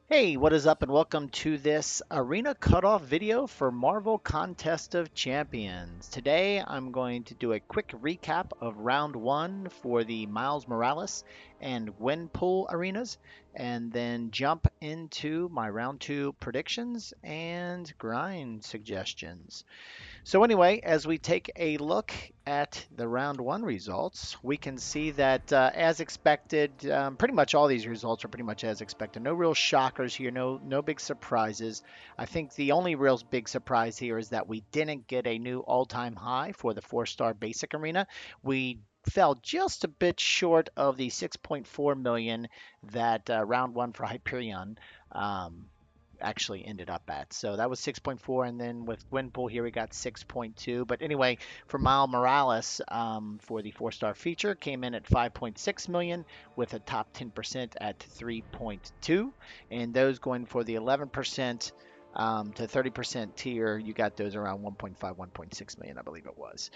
Hey, what is up, and welcome to this arena cutoff video for Marvel Contest of Champions. Today, I'm going to do a quick recap of round one for the Miles Morales and Gwenpool arenas, and then jump into my round two predictions and grind suggestions. So anyway, as we take a look at the round one results, we can see that as expected, pretty much all these results are pretty much as expected. No real shockers here, no big surprises. I think the only real big surprise here is that we didn't get a new all-time high for the four-star basic arena. We fell just a bit short of the 6.4 million that round one for Hyperion. Um, actually ended up at. So that was 6.4, and then with Gwenpool here we got 6.2. But anyway, for Miles Morales, for the four-star feature, came in at 5.6 million with a top 10% at 3.2, and those going for the 11%. To 30% tier, you got those around 1.5, 1.6 million, I believe it was.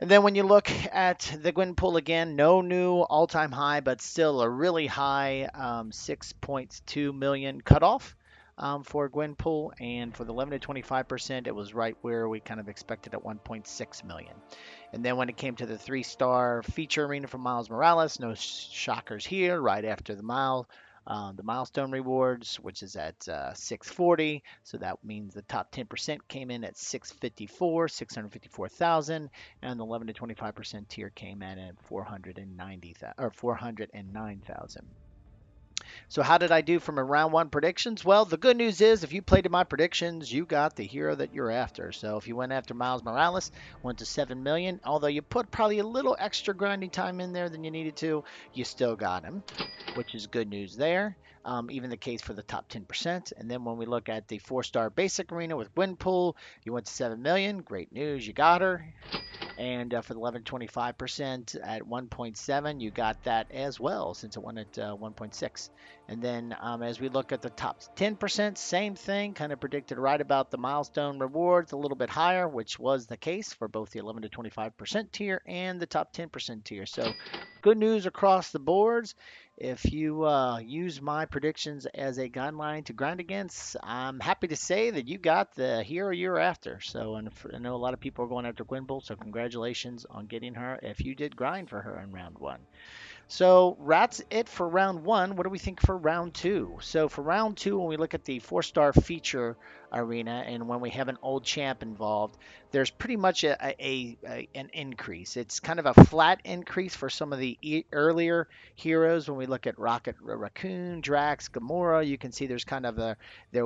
And then when you look at the Gwenpool again, no new all-time high, but still a really high 6.2 million cutoff for Gwenpool. And for the 11 to 25%, it was right where we kind of expected at 1.6 million. And then when it came to the three-star feature arena for Miles Morales, no shockers here. Right after the milestone rewards, which is at 640. So that means the top 10% came in at 654,000, and the 11 to 25% tier came in at 490,000 or 409,000. So how did I do from a round one predictions? Well, the good news is if you played to my predictions, you got the hero that you're after. So if you went after Miles Morales, went to 7 million, although you put probably a little extra grinding time in there than you needed to, you still got him, which is good news there. Even the case for the top 10%. And then when we look at the four-star basic arena with Gwenpool, you went to 7 million. Great news, you got her. And for the 11.25% at 1.7, you got that as well since it went at 1.6. And then as we look at the top 10%, same thing, kind of predicted right about the milestone rewards, a little bit higher, which was the case for both the 11 to 25% tier and the top 10% tier. So good news across the boards. If you use my predictions as a guideline to grind against, I'm happy to say that you got the hero you're after. So, and I know a lot of people are going after Gwenpool, so congratulations on getting her if you did grind for her in round one. So that's it for round one. What do we think for round two? So for round two, when we look at the four-star feature arena and when we have an old champ involved, there's pretty much an increase. It's kind of a flat increase for some of the earlier heroes. When we look at Rocket Raccoon, Drax, Gamora, you can see there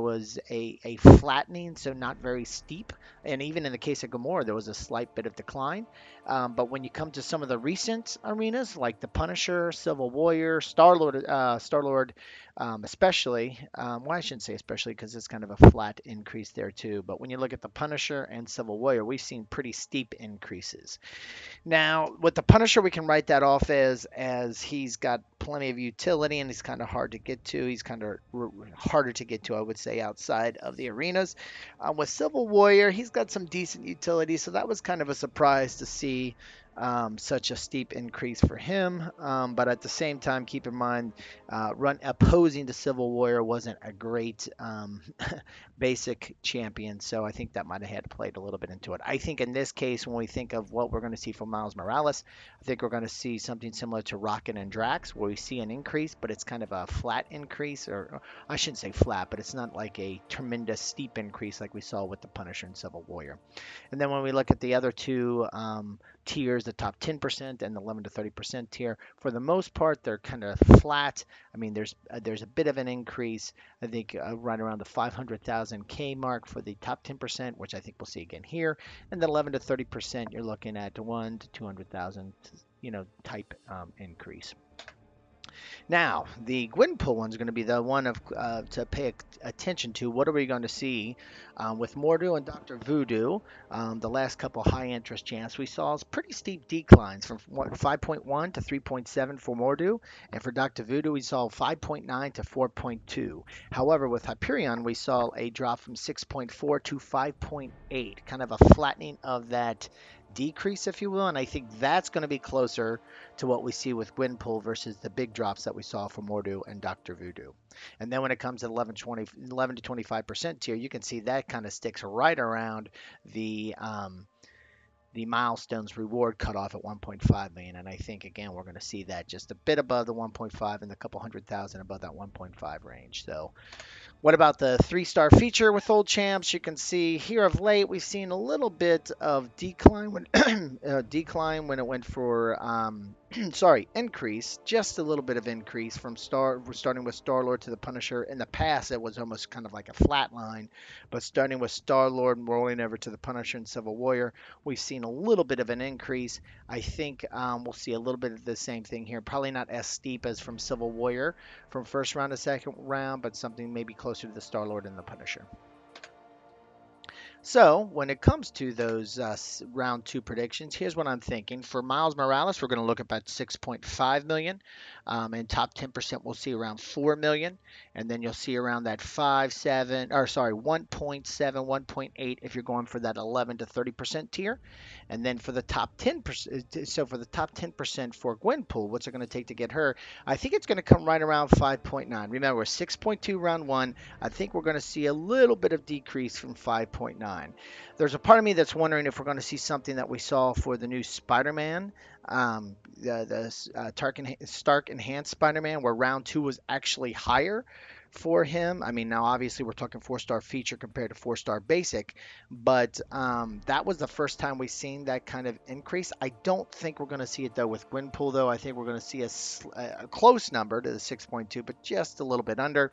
was a flattening, so not very steep. And even in the case of Gamora, there was a slight bit of decline. But when you come to some of the recent arenas, like the Punisher, Civil Warrior, Star Lord, especially, well, I shouldn't say especially because it's kind of a flat increase there too. But when you look at the Punisher and Civil Warrior, we've seen pretty steep increases. Now, with the Punisher, we can write that off as he's got plenty of utility and he's kind of hard to get to. He's kind of harder to get to, I would say, outside of the arenas. With Civil Warrior, he's got some decent utility, so that was kind of a surprise to see such a steep increase for him. But at the same time, keep in mind, run opposing the Civil Warrior wasn't a great basic champion, so I think that might have had played a little bit into it. I think in this case, when we think of what we're going to see from Miles Morales, I think we're going to see something similar to Rocket and Drax, where we see an increase, but it's kind of a flat increase, or I shouldn't say flat, but it's not like a tremendous steep increase like we saw with the Punisher and Civil Warrior. And then when we look at the other two tiers, the top 10% and the 11 to 30% tier, for the most part, they're kind of flat. I mean, there's a bit of an increase. I think right around the 500,000 K mark for the top 10%, which I think we'll see again here. And then 11 to 30%, you're looking at 1 to 200,000, type increase. Now, the Gwenpool one is going to be the one to pay attention to. What are we going to see with Mordu and Dr. Voodoo? The last couple high interest champs we saw is pretty steep declines from 5.1 to 3.7 for Mordu, and for Dr. Voodoo we saw 5.9 to 4.2. However, with Hyperion we saw a drop from 6.4 to 5.8, kind of a flattening of that decrease, if you will. And I think that's going to be closer to what we see with Gwenpool versus the big drops that we saw from Mordu and Dr. Voodoo. And then when it comes to 11 to 25% tier, you can see that kind of sticks right around the um, the milestones reward cutoff at 1.5 million. And I think again we're going to see that just a bit above the 1.5 and a couple 100,000 above that 1.5 range. So what about the 3-star feature with old champs? You can see here of late we've seen a little bit of decline when decline when it went for sorry, increase, just a little bit of increase from starting with Star Lord to the Punisher. In the past, it was almost kind of like a flat line, but starting with Star Lord and rolling over to the Punisher and Civil Warrior, we've seen a little bit of an increase. I think we'll see a little bit of the same thing here. Probably not as steep as from Civil Warrior from first round to second round, but something maybe closer to the Star Lord and the Punisher. So when it comes to those round two predictions, here's what I'm thinking. For Miles Morales, we're going to look at about 6.5 million. And top 10% we'll see around 4 million. And then you'll see around that 5, 7, or sorry, 1.7, 1.8 if you're going for that 11 to 30% tier. And then for the top 10%, so for the top 10% for Gwenpool, what's it going to take to get her? I think it's going to come right around 5.9. Remember, 6.2 round one. I think we're going to see a little bit of decrease from 5.9. There's a part of me that's wondering if we're going to see something that we saw for the new Spider-Man, the Stark Enhanced Spider-Man, where round two was actually higher for him. I mean, now obviously we're talking 4-star feature compared to 4-star basic, but that was the first time we've seen that kind of increase. I don't think we're going to see it though with Gwenpool, though. I think we're going to see a close number to the 6.2, but just a little bit under.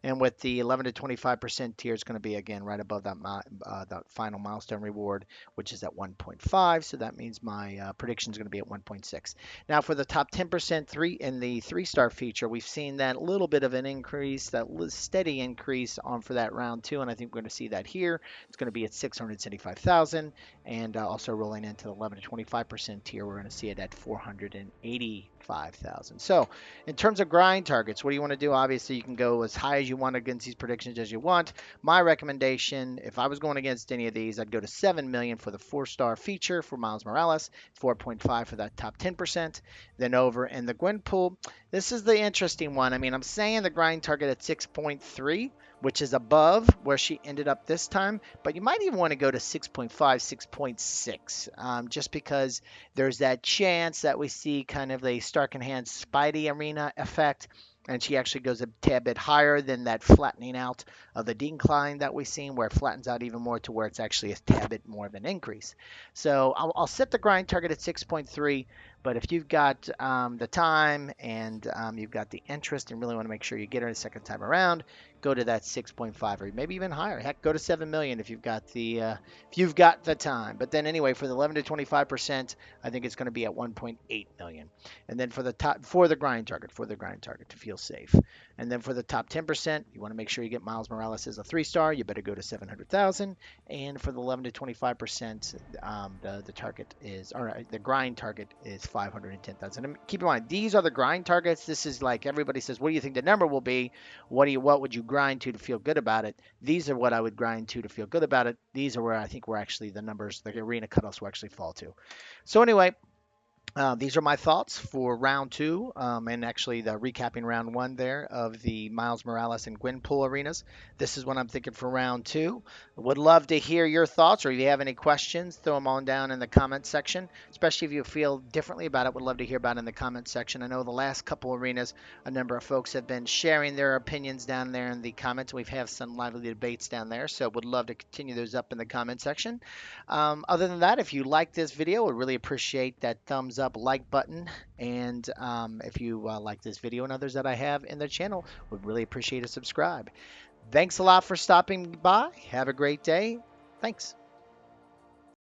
And with the 11 to 25% tier, it's going to be again right above that final milestone reward, which is at 1.5. So that means my prediction is going to be at 1.6. Now for the top 10% in the 3-star feature, we've seen that little bit of an increase, that steady increase on for that round two, and I think we're going to see that here. It's going to be at 675,000, and also rolling into the 11 to 25% tier, we're going to see it at 485,000. So in terms of grind targets, what do you want to do? Obviously, you can go as high as you want against these predictions as you want. My recommendation, if I was going against any of these, I'd go to 7 million for the 4-star feature for Miles Morales, 4.5 for that top 10%. Then over in the Gwenpool, this is the interesting one. I mean, I'm saying the grind target at 6.3, which is above where she ended up this time, but you might even want to go to 6.5, 6.6, just because there's that chance that we see kind of a Stark Enhanced Spidey Arena effect, and she actually goes a tad bit higher than that flattening out of the decline that we've seen, where it flattens out even more to where it's actually a tad bit more of an increase. So I'll set the grind target at 6.3, but if you've got the time and you've got the interest and really want to make sure you get her the second time around, go to that 6.5 or maybe even higher. Heck, go to 7 million if you've got the time. But then anyway, for the 11 to 25%, I think it's going to be at 1.8 million. And then for the grind target to feel safe. And then for the top 10%, you want to make sure you get Miles Morales as a 3-star. You better go to 700,000. And for the 11 to 25%, the target is, or the grind target is 510,000. And keep in mind, these are the grind targets. This is like everybody says, what do you think the number will be? What would you grind to feel good about it? These are what I would grind to feel good about it. These are where I think we're actually the numbers, the arena cutoffs will actually fall to. So anyway, these are my thoughts for round two, and actually the recapping round one there of the Miles Morales and Gwenpool arenas. This is what I'm thinking for round two. Would love to hear your thoughts, or if you have any questions, throw them on down in the comment section, especially if you feel differently about it. Would love to hear about it in the comment section. I know the last couple arenas, a number of folks have been sharing their opinions down there in the comments. We've had some lively debates down there, so would love to continue those up in the comment section. Other than that, if you like this video, would really appreciate that thumbs up like button. And if you like this video and others that I have in the channel, would really appreciate a subscribe. Thanks a lot for stopping by. Have a great day. Thanks.